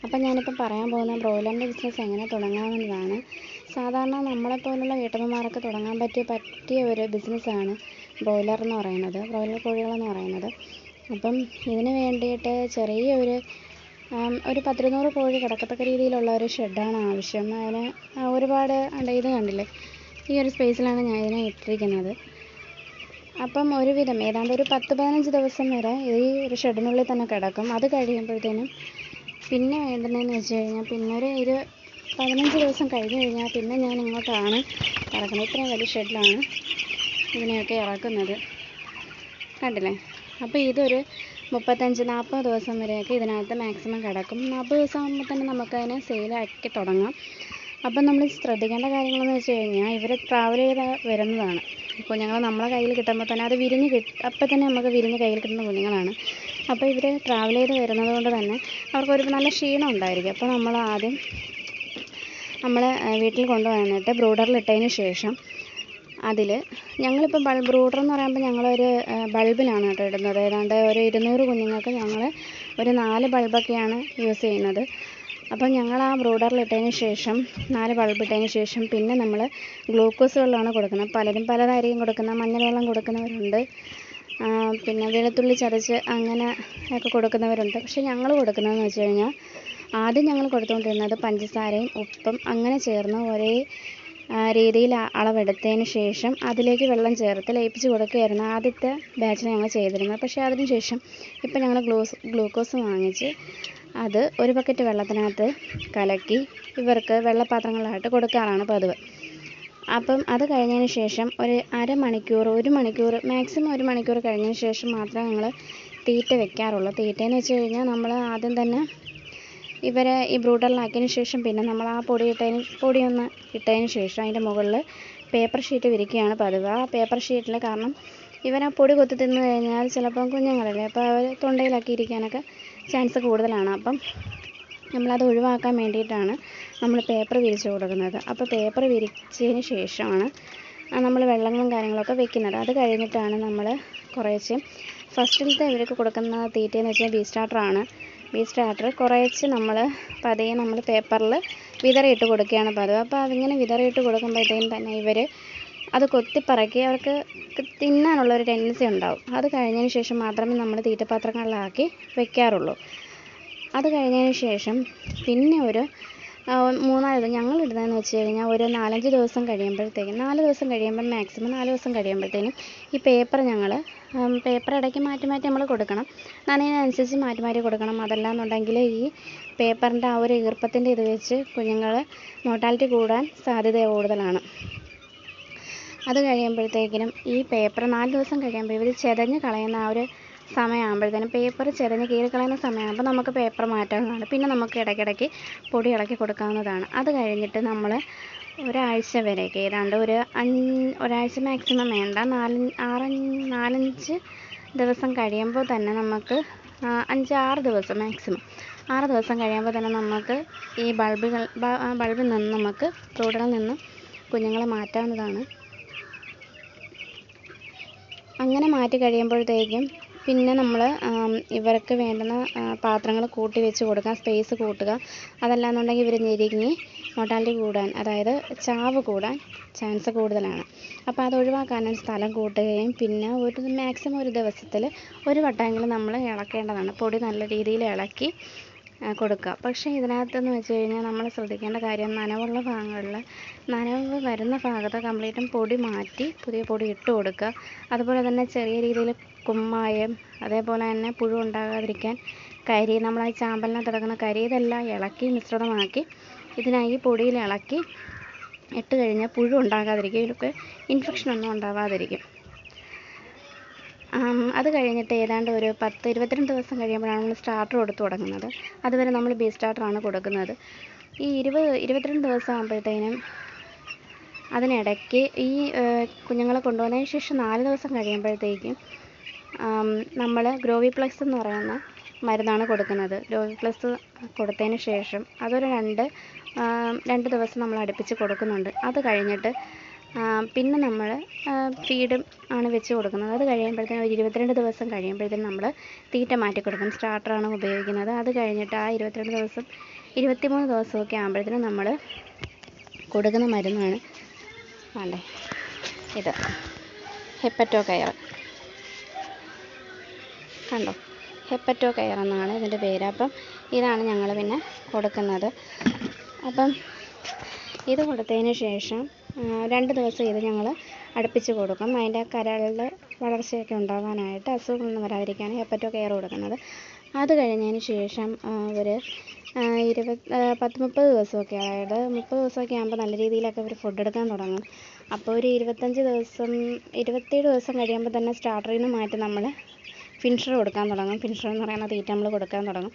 അപ്പം ഞാനിപ്പോൾ പറയാൻ പോകുന്ന ബ്രോയിലറിൻ്റെ ബിസിനസ് എങ്ങനെ തുടങ്ങാമെന്നതാണ്. സാധാരണ നമ്മളെപ്പോലുള്ള വീട്ടമ്മമാർക്ക് തുടങ്ങാൻ പറ്റിയ ഒരു ബിസിനസ്സാണ് ബ്രോയിലർ എന്ന് പറയുന്നത്, ബ്രോയിലർ കോഴികളെന്ന് പറയുന്നത്. അപ്പം ഇതിന് വേണ്ടിയിട്ട് ചെറിയ ഒരു 100-200 കോഴി കിടക്കത്തക്ക രീതിയിലുള്ള ഒരു ഷെഡാണ് ആവശ്യം. അതിന് ഒരുപാട് ഇത് കണ്ടില്ലേ, ഈ ഒരു സ്പേസിലാണ് ഞാൻ ഇതിനെ ഇട്ടിരിക്കുന്നത്. അപ്പം ഒരുവിധം ഏതാണ്ട് ഒരു 10-15 ദിവസം വരെ ഈ ഒരു ഷെഡിനുള്ളിൽ തന്നെ കിടക്കും. അത് കഴിയുമ്പോഴത്തേനും പിന്നെ വേണ്ടുന്നതെന്ന് വെച്ച് കഴിഞ്ഞാൽ പിന്നെ ഒരു 15 ദിവസം കഴിഞ്ഞ് കഴിഞ്ഞാൽ പിന്നെ ഞാൻ ഇങ്ങോട്ടാണ് ഇറക്കുന്നത്. ഇത്രയും വലിയ ഷെഡിലാണ് ഇതിനെയൊക്കെ ഇറക്കുന്നത്, കണ്ടില്ലേ. അപ്പോൾ ഇതൊരു 35-40 ദിവസം വരെയൊക്കെ ഇതിനകത്ത് മാക്സിമം കിടക്കും. 40 ദിവസം ആകുമ്പോൾ തന്നെ നമുക്കതിനെ സെയിലാക്കി തുടങ്ങാം. അപ്പം നമ്മൾ ശ്രദ്ധിക്കേണ്ട കാര്യങ്ങളെന്ന് വെച്ച് കഴിഞ്ഞാൽ ഇവർ ട്രാവൽ ചെയ്ത് വരുന്നതാണ്. കുഞ്ഞുങ്ങൾ നമ്മളെ കയ്യിൽ കിട്ടുമ്പോൾ തന്നെ അത് അപ്പം തന്നെ നമുക്ക് വിരിഞ്ഞ് കയ്യിൽ കിട്ടുന്ന കുഞ്ഞുങ്ങളാണ്. അപ്പോൾ ഇവർ ട്രാവൽ ചെയ്ത് വരുന്നത് കൊണ്ട് തന്നെ അവർക്കൊരു നല്ല ക്ഷീണം ഉണ്ടായിരിക്കും. അപ്പോൾ നമ്മൾ വീട്ടിൽ കൊണ്ടുവന്നിട്ട് ബ്രൂഡറിലിട്ടതിന് ശേഷം അതിൽ ഞങ്ങളിപ്പോൾ ബ്രൂഡർ എന്ന് പറയുമ്പോൾ ഞങ്ങളൊരു ബൾബിലാണ് കേട്ടോ ഇടുന്നത്. ഏതാണ്ട് ഒരു 200 കുഞ്ഞുങ്ങൾക്ക് ഞങ്ങൾ ഒരു 4 ബൾബൊക്കെയാണ് യൂസ് ചെയ്യുന്നത്. അപ്പം ഞങ്ങൾ ആ ബ്രൂഡറിലിട്ടതിന് ശേഷം 4 ബൾബ് ഇട്ടതിന് ശേഷം പിന്നെ നമ്മൾ ഗ്ലൂക്കോസ് വെള്ളമാണ് കൊടുക്കുന്നത്. പലരും പലതായിരിക്കും കൊടുക്കുന്നത്. മഞ്ഞൾ വെള്ളം കൊടുക്കുന്നവരുണ്ട്, പിന്നെ വെളുത്തുള്ളി ചതച്ച് അങ്ങനെ ഒക്കെ കൊടുക്കുന്നവരുണ്ട്. പക്ഷേ ഞങ്ങൾ കൊടുക്കുന്നതെന്ന് വെച്ച് കഴിഞ്ഞാൽ ആദ്യം ഞങ്ങൾ കൊടുത്തുകൊണ്ടിരുന്നത് പഞ്ചസാരയും ഉപ്പും അങ്ങനെ ചേർന്ന് ഒരേ രീതിയിൽ അളവെടുത്തതിന് ശേഷം അതിലേക്ക് വെള്ളം ചേർത്ത് ലയിപ്പിച്ച് കൊടുക്കുകയായിരുന്നു ആദ്യത്തെ ബാച്ചിൽ ഞങ്ങൾ ചെയ്തിരുന്നത്. പക്ഷേ അതിന് ശേഷം ഇപ്പം ഞങ്ങൾ ഗ്ലൂക്കോസ് വാങ്ങിച്ച് അത് ഒരു ബക്കറ്റ് വെള്ളത്തിനകത്ത് കലക്കി ഇവർക്ക് വെള്ളപ്പാത്രങ്ങളിലായിട്ട് കൊടുക്കാറാണ് പതിവ്. അപ്പം അത് കഴിഞ്ഞതിന് ശേഷം ഒരു അരമണിക്കൂർ 1 മണിക്കൂർ മാക്സിമം 1 മണിക്കൂർ കഴിഞ്ഞതിന് ശേഷം മാത്രമേ ഞങ്ങൾ തീറ്റ വെക്കാറുള്ളൂ. തീറ്റയെന്ന് വെച്ച് കഴിഞ്ഞാൽ നമ്മൾ ആദ്യം തന്നെ ഇവരെ ഈ ബ്രൂഡറിലാക്കിയതിന് ശേഷം പിന്നെ നമ്മൾ ആ പൊടിയൊന്ന് ഇട്ടതിന് ശേഷം അതിൻ്റെ മുകളിൽ പേപ്പർ ഷീറ്റ് വിരിക്കുകയാണ് പതിവ്. ആ പേപ്പർ ഷീറ്റിൽ കാരണം ഇവരാ പൊടി കൊത്തി തിന്നു കഴിഞ്ഞാൽ ചിലപ്പം കുഞ്ഞുങ്ങളല്ലേ, അപ്പോൾ അവർ തൊണ്ടയിലാക്കി ഇരിക്കാനൊക്കെ ചാൻസ് കൂടുതലാണ്. അപ്പം നമ്മളത് ഒഴിവാക്കാൻ വേണ്ടിയിട്ടാണ് നമ്മൾ പേപ്പർ വിരിച്ച് കൊടുക്കുന്നത്. അപ്പോൾ പേപ്പർ വിരിച്ചതിന് ശേഷമാണ് നമ്മൾ വെള്ളങ്ങളും കാര്യങ്ങളൊക്കെ വെക്കുന്നത്. അത് കഴിഞ്ഞിട്ടാണ് നമ്മൾ കുറേശ്ശെ ഫസ്റ്റിലത്തെ ഇവർക്ക് കൊടുക്കുന്ന തീറ്റയെന്ന് വെച്ചാൽ ബീ സ്റ്റാർട്ടർ കുറേശ്ശെ പതിയെ നമ്മൾ പേപ്പറിൽ വിതറിയിട്ട് കൊടുക്കുകയാണ് പതിവ്. അപ്പോൾ അതിങ്ങനെ വിതറിയിട്ട് കൊടുക്കുമ്പോഴത്തേക്കും തന്നെ ഇവർ അത് കൊത്തിപ്പറക്കി അവർക്ക് തിന്നാനുള്ളൊരു ടെൻഡൻസി ഉണ്ടാവും. അത് കഴിഞ്ഞതിന് ശേഷം മാത്രമേ നമ്മൾ തീറ്റപാത്രങ്ങളിലാക്കി വെക്കാറുള്ളൂ. അത് കഴിഞ്ഞതിന് ശേഷം പിന്നെ ഒരു 3-4 ദിവസം ഞങ്ങളിടുന്നതെന്ന് വെച്ച് കഴിഞ്ഞാൽ ഒരു 4-5 ദിവസം കഴിയുമ്പോഴത്തേക്കും 4 ദിവസം കഴിയുമ്പം മാക്സിമം 4 ദിവസം കഴിയുമ്പോഴത്തേനും ഈ പേപ്പർ ഇടയ്ക്ക് മാറ്റി നമ്മൾ കൊടുക്കണം. നനയുന്നതനുസരിച്ച് മാറ്റി കൊടുക്കണം. അതല്ലാന്നുണ്ടെങ്കിൽ ഈ പേപ്പറിൻ്റെ ആ ഒരു ഈർപ്പത്തിൻ്റെ ഇത് വെച്ച് കുഞ്ഞുങ്ങൾ മോർട്ടാലിറ്റി കൂടാൻ സാധ്യത കൂടുതലാണ്. അത് കഴിയുമ്പോഴത്തേക്കിനും ഈ പേപ്പർ 4 ദിവസം കഴിയുമ്പോൾ ഇവർ ചെതഞ്ഞ് കളയുന്ന ആ ഒരു സമയമാകുമ്പോഴത്തേനും പേപ്പർ ചെതഞ്ഞ് കീറിക്കളയുന്ന സമയമാകുമ്പോൾ നമുക്ക് പേപ്പർ മാറ്റാവുന്നതാണ്. പിന്നെ നമുക്ക് ഇടയ്ക്കിടയ്ക്ക് പൊടി ഇളക്കി കൊടുക്കാവുന്നതാണ്. അത് കഴിഞ്ഞിട്ട് നമ്മൾ ഒരാഴ്ച വരെയൊക്കെ ഏതാണ്ട് ഒരാഴ്ച മാക്സിമം വേണ്ട 4-5 ദിവസം കഴിയുമ്പോൾ തന്നെ നമുക്ക് 5-6 ദിവസം മാക്സിമം 6 ദിവസം കഴിയുമ്പോൾ തന്നെ നമുക്ക് ഈ ബൾബിൽ നിന്ന് നമുക്ക് ബ്രൂഡറിൽ നിന്ന് കുഞ്ഞുങ്ങളെ മാറ്റാവുന്നതാണ്. അങ്ങനെ മാറ്റി കഴിയുമ്പോഴത്തേക്കും പിന്നെ നമ്മൾ ഇവർക്ക് വേണ്ടുന്ന പാത്രങ്ങൾ കൂട്ടി വെച്ച് കൊടുക്കാം, സ്പേസ് കൂട്ടുക. അതല്ലാന്നുണ്ടെങ്കിൽ ഇവർ ഞെരുങ്ങി മോർട്ടാലിറ്റി കൂടാൻ, അതായത് ചാവ് കൂടാൻ ചാൻസ് കൂടുതലാണ്. അപ്പോൾ അത് ഒഴിവാക്കാനായി സ്ഥലം കൂട്ടുകയും പിന്നെ മാക്സിമം ഒരു ദിവസത്തിൽ ഒരു വട്ടമെങ്കിലും നമ്മൾ ഇളക്കേണ്ടതാണ്. പൊടി നല്ല രീതിയിൽ ഇളക്കി കൊടുക്കുക. പക്ഷേ ഇതിനകത്തെന്ന് വെച്ച് കഴിഞ്ഞാൽ നമ്മൾ ശ്രദ്ധിക്കേണ്ട കാര്യം നനവുള്ള ഭാഗങ്ങളിൽ നനവ് വരുന്ന ഭാഗത്ത് കംപ്ലീറ്റും പൊടി മാറ്റി പുതിയ പൊടി ഇട്ട് കൊടുക്കുക. അതുപോലെ തന്നെ ചെറിയ രീതിയിൽ കുമ്മായം, അതേപോലെ തന്നെ പുഴു ഉണ്ടാകാതിരിക്കാൻ കരി, നമ്മൾ ആ ചാമ്പലിനകത്ത് കിടക്കുന്ന കരി, ഇതെല്ലാം ഇളക്കി മിശ്രിതമാക്കി ഇതിനായി പൊടിയിൽ ഇളക്കി ഇട്ട് കഴിഞ്ഞാൽ പുഴു ഉണ്ടാകാതിരിക്കും, ഇവർക്ക് ഇൻഫെക്ഷനൊന്നും ഉണ്ടാവാതിരിക്കും. അത് കഴിഞ്ഞിട്ട് ഏതാണ്ട് ഒരു 10-22 ദിവസം കഴിയുമ്പോഴാണ് നമ്മൾ സ്റ്റാർട്ടർ കൊടുത്ത് തുടങ്ങുന്നത്. അതുവരെ നമ്മൾ ബീ സ്റ്റാർട്ടറാണ് കൊടുക്കുന്നത്. ഈ 20-22 ദിവസം ആകുമ്പോഴത്തേനും അതിനിടയ്ക്ക് ഈ കുഞ്ഞുങ്ങളെ കൊണ്ടുവന്നതിന് ശേഷം 4 ദിവസം കഴിയുമ്പോഴത്തേക്കും നമ്മൾ ഗ്രോവിപ്ലക്സ് എന്ന് പറയുന്ന മരുന്നാണ് കൊടുക്കുന്നത്. ഗ്രോവിപ്ലസ് കൊടുത്തതിന് ശേഷം അതൊരു 2 ദിവസം നമ്മൾ അടുപ്പിച്ച് കൊടുക്കുന്നുണ്ട്. അത് കഴിഞ്ഞിട്ട് പിന്നെ നമ്മൾ ഫീഡും ആണ് വെച്ച് കൊടുക്കുന്നത്. അത് കഴിയുമ്പോഴത്തേനും ഒരു 22 ദിവസം കഴിയുമ്പോഴത്തേനും നമ്മൾ തീറ്റ മാറ്റി കൊടുക്കും. സ്റ്റാർട്ടറാണ് ഉപയോഗിക്കുന്നത്. അത് കഴിഞ്ഞിട്ട് ആ 22 ദിവസം 23 ദിവസമൊക്കെ ആകുമ്പോഴത്തേനും നമ്മൾ കൊടുക്കുന്ന മരുന്നാണ് വേണ്ടേ ഇത് ഹെപ്പറ്റോ കെയർ. കണ്ടോ, ഹെപ്പറ്റോ കെയർ എന്നാണ് ഇതിൻ്റെ പേര്. അപ്പം ഇതാണ് ഞങ്ങൾ പിന്നെ കൊടുക്കുന്നത്. അപ്പം ഇത് കൊടുത്തതിന് ശേഷം 2 ദിവസം ഇത് ഞങ്ങൾ അടുപ്പിച്ച് കൊടുക്കും. അതിൻ്റെ കരളിൻ്റെ വളർച്ചയൊക്കെ ഉണ്ടാകാനായിട്ട്, അസുഖങ്ങളൊന്നും വരാതിരിക്കാൻ ഹെപ്പറ്റോ കെയർ കൊടുക്കുന്നത്. അത് കഴിഞ്ഞതിന് ശേഷം ഒരു 10-30 ദിവസമൊക്കെ, അതായത് 30 ദിവസമൊക്കെ ആകുമ്പോൾ നല്ല രീതിയിലൊക്കെ അവർ ഫുഡ് എടുക്കാൻ തുടങ്ങും. അപ്പോൾ ഒരു 27 ദിവസം കഴിയുമ്പോൾ തന്നെ സ്റ്റാർട്ടറിൽ നിന്ന് മാറ്റി നമ്മൾ ഫിനിഷർ കൊടുക്കാൻ തുടങ്ങും. ഫിനിഷർ എന്ന് പറയുന്ന തീറ്റ നമ്മൾ കൊടുക്കാൻ തുടങ്ങും.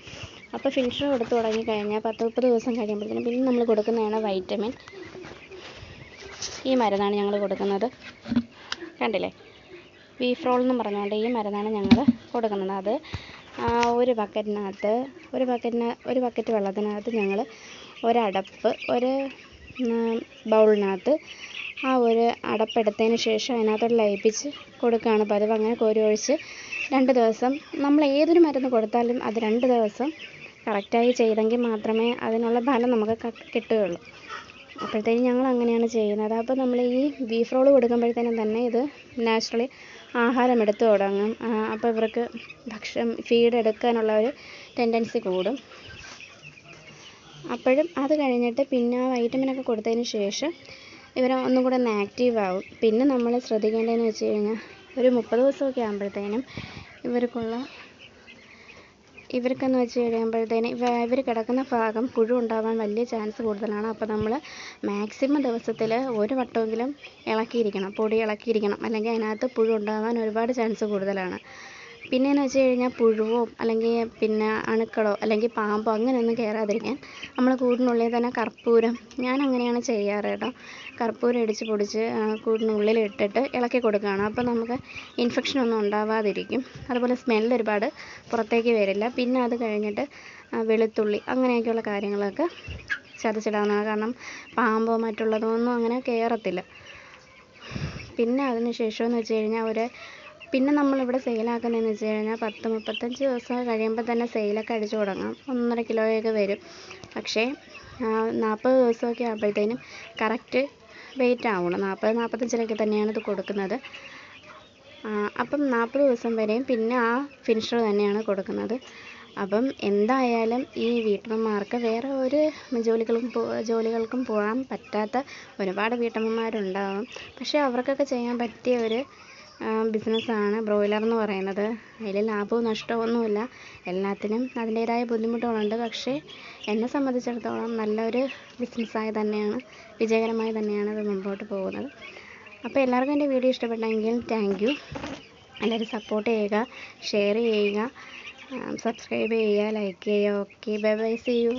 അപ്പോൾ ഫിനിഷർ കൊടുത്തു തുടങ്ങി കഴിഞ്ഞാൽ 10-30 ദിവസം കഴിയുമ്പോഴത്തേനും പിന്നെ നമ്മൾ കൊടുക്കുന്നതാണ് വൈറ്റമിൻ. ഈ മരുന്നാണ് ഞങ്ങൾ കൊടുക്കുന്നത്. കണ്ടില്ലേ, വീഫ്രോൾ എന്ന് പറഞ്ഞുകൊണ്ട് ഈ മരുന്നാണ് ഞങ്ങൾ കൊടുക്കുന്നത്. അത് ഒരു ബക്കറ്റ് വെള്ളത്തിനകത്ത് ഞങ്ങൾ ഒരു ബൗളിനകത്ത് ആ ഒരു അടപ്പെടുത്തതിന് ശേഷം അതിനകത്തോട്ട് ലയിപ്പിച്ച് കൊടുക്കുകയാണ് പതിവ്. അങ്ങനെ കോരി ഒഴിച്ച് 2 ദിവസം നമ്മൾ ഏതൊരു മരുന്ന് കൊടുത്താലും അത് 2 ദിവസം കറക്റ്റായി ചെയ്തെങ്കിൽ മാത്രമേ അതിനുള്ള ഫലം നമുക്ക് കിട്ടുകയുള്ളൂ. അപ്പോഴത്തേക്കും ഞങ്ങൾ അങ്ങനെയാണ് ചെയ്യുന്നത്. അപ്പോൾ നമ്മൾ ഈ ബീഫ് റോൾ കൊടുക്കുമ്പോഴത്തേനും തന്നെ ഇത് നാച്ചുറലി ആഹാരം എടുത്തു തുടങ്ങും. അപ്പോൾ ഇവർക്ക് ഫീഡ് എടുക്കാനുള്ള ഒരു ടെൻഡൻസി കൂടും. അപ്പോഴും അത് കഴിഞ്ഞിട്ട് പിന്നെ ആ വൈറ്റമിനൊക്കെ കൊടുത്തതിന് ശേഷം ഇവർ ഒന്നും കൂടെ ഒന്ന് ആക്റ്റീവ് ആവും. പിന്നെ നമ്മൾ ശ്രദ്ധിക്കേണ്ടതെന്ന് വെച്ച് കഴിഞ്ഞാൽ ഒരു 30 ദിവസമൊക്കെ ആകുമ്പോഴത്തേനും ഇവർക്കെന്ന് വെച്ച് കഴിയുമ്പോഴത്തേനും ഇവർ കിടക്കുന്ന ഭാഗം പുഴു ഉണ്ടാവാൻ വലിയ ചാൻസ് കൂടുതലാണ്. അപ്പോൾ നമ്മൾ മാക്സിമം ദിവസത്തിൽ ഒരു വട്ടമെങ്കിലും പൊടി ഇളക്കിയിരിക്കണം, അല്ലെങ്കിൽ അതിനകത്ത് പുഴു ഉണ്ടാവാൻ ഒരുപാട് ചാൻസ് കൂടുതലാണ്. പിന്നെയെന്ന് വെച്ച് കഴിഞ്ഞാൽ പുഴുവോ അല്ലെങ്കിൽ പിന്നെ അണുക്കളോ അല്ലെങ്കിൽ പാമ്പോ അങ്ങനെയൊന്നും കയറാതിരിക്കാൻ നമ്മൾ കൂടിനുള്ളിൽ തന്നെ കർപ്പൂരം, ഞാൻ അങ്ങനെയാണ് ചെയ്യാറ് കേട്ടോ, കർപ്പൂരം ഇടിച്ച് പൊടിച്ച് കൂടിനുള്ളിൽ ഇട്ടിട്ട് ഇളക്കി കൊടുക്കുകയാണ്. അപ്പോൾ നമുക്ക് ഇൻഫെക്ഷനൊന്നും ഉണ്ടാവാതിരിക്കും. അതുപോലെ സ്മെല്ല് ഒരുപാട് പുറത്തേക്ക് വരില്ല. പിന്നെ അത് കഴിഞ്ഞിട്ട് വെളുത്തുള്ളി അങ്ങനെയൊക്കെയുള്ള കാര്യങ്ങളൊക്കെ ചതച്ചിടാവുന്നതാണ്. കാരണം പാമ്പോ മറ്റുള്ളതൊന്നും അങ്ങനെ കയറത്തില്ല. പിന്നെ അതിന് ശേഷമെന്ന് വെച്ച് കഴിഞ്ഞാൽ പിന്നെ നമ്മളിവിടെ സെയിലാക്കുന്നതെന്ന് വെച്ച് കഴിഞ്ഞാൽ 10-35 ദിവസം കഴിയുമ്പോൾ തന്നെ സെയിലൊക്കെ അടിച്ചു തുടങ്ങാം. 1.5 കിലോയൊക്കെ വരും. പക്ഷേ 40 ദിവസമൊക്കെ ആകുമ്പോഴത്തേനും കറക്റ്റ് വെയിറ്റ് ആവണം. 40-45 തന്നെയാണ് ഇത് കൊടുക്കുന്നത്. അപ്പം 40 ദിവസം വരെയും പിന്നെ ആ ഫിനിഷർ തന്നെയാണ് കൊടുക്കുന്നത്. അപ്പം എന്തായാലും ഈ വീട്ടമ്മമാർക്ക് വേറെ ഒരു ജോലികൾക്കും പോകാൻ പറ്റാത്ത ഒരുപാട് വീട്ടമ്മമാരുണ്ടാകും. പക്ഷേ അവർക്കൊക്കെ ചെയ്യാൻ പറ്റിയ ഒരു ബിസിനസ്സാണ് ബ്രോയിലർ എന്ന് പറയുന്നത്. അതിൽ ലാഭവും നഷ്ടവും ഒന്നുമില്ല. എല്ലാത്തിനും അതിൻ്റേതായ ബുദ്ധിമുട്ടുകളുണ്ട്. പക്ഷേ എന്നെ സംബന്ധിച്ചിടത്തോളം നല്ലൊരു ബിസിനസ്സായി തന്നെയാണ്, വിജയകരമായി തന്നെയാണ് അത് മുമ്പോട്ട് പോകുന്നത്. അപ്പോൾ എല്ലാവർക്കും എൻ്റെ വീഡിയോ ഇഷ്ടപ്പെട്ടെങ്കിൽ താങ്ക് യു. എല്ലാവരും സപ്പോർട്ട് ചെയ്യുക, ഷെയർ ചെയ്യുക, സബ്സ്ക്രൈബ് ചെയ്യുക, ലൈക്ക് ചെയ്യുക. Okay, bye bye, see U.